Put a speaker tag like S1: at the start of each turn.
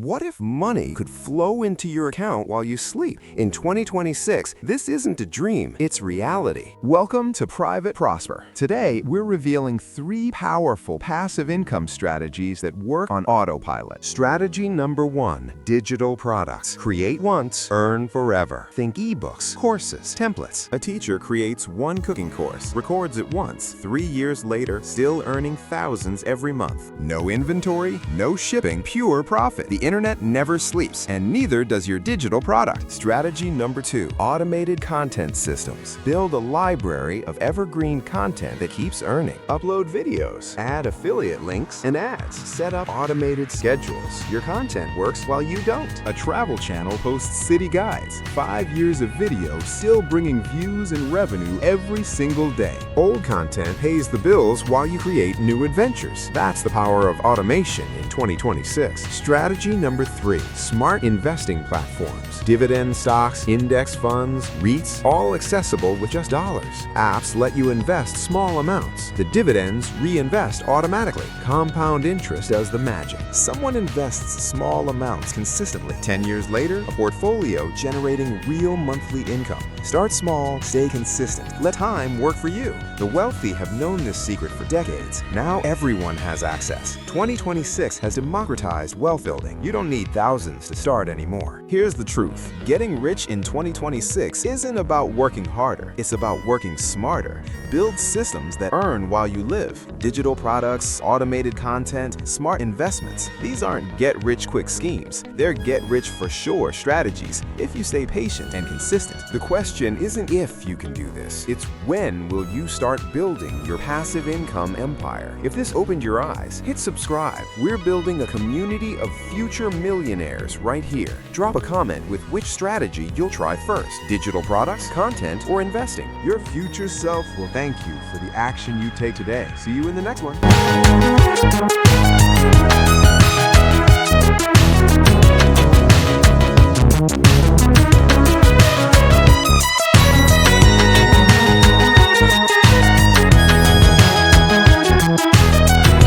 S1: What if money could flow into your account while you sleep? In 2026, this isn't a dream, it's reality.
S2: Welcome to Private Prosper. Today, we're revealing 3 powerful passive income strategies that work on autopilot.
S1: Strategy number 1, digital products. Create once, earn forever. Think ebooks, courses, templates.
S3: A teacher creates one cooking course, records it once, 3 years later, still earning thousands every month.
S2: No inventory, no shipping, pure profit. The internet never sleeps, and neither does your digital product.
S1: Strategy number 2, automated content systems. Build a library of evergreen content that keeps earning. Upload videos, add affiliate links and ads. Set up automated schedules. Your content works while you don't.
S3: A travel channel posts city guides. 5 years of video still bringing views and revenue every single day.
S1: Old content pays the bills while you create new adventures. That's the power of automation in 2026. Strategy number 3, smart investing platforms. Dividend stocks, index funds, REITs, all accessible with just dollars. Apps let you invest small amounts. The dividends reinvest automatically. Compound interest does the magic. Someone invests small amounts consistently. 10 years later, a portfolio generating real monthly income. Start small, stay consistent. Let time work for you. The wealthy have known this secret for decades. Now everyone has access. 2026 has democratized wealth building. You don't need thousands to start anymore. Here's the truth. Getting rich in 2026 isn't about working harder. It's about working smarter. Build systems that earn while you live. Digital products, automated content, smart investments. These aren't get-rich-quick schemes. They're get-rich-for-sure strategies if you stay patient and consistent. The question isn't if you can do this. It's when will you start building your passive income empire. If this opened your eyes, hit subscribe. We're building a community of future millionaires right here. Drop a comment with which strategy you'll try first. Digital products, content, or investing. Your future self will thank you for the action you take today. See you in the next one.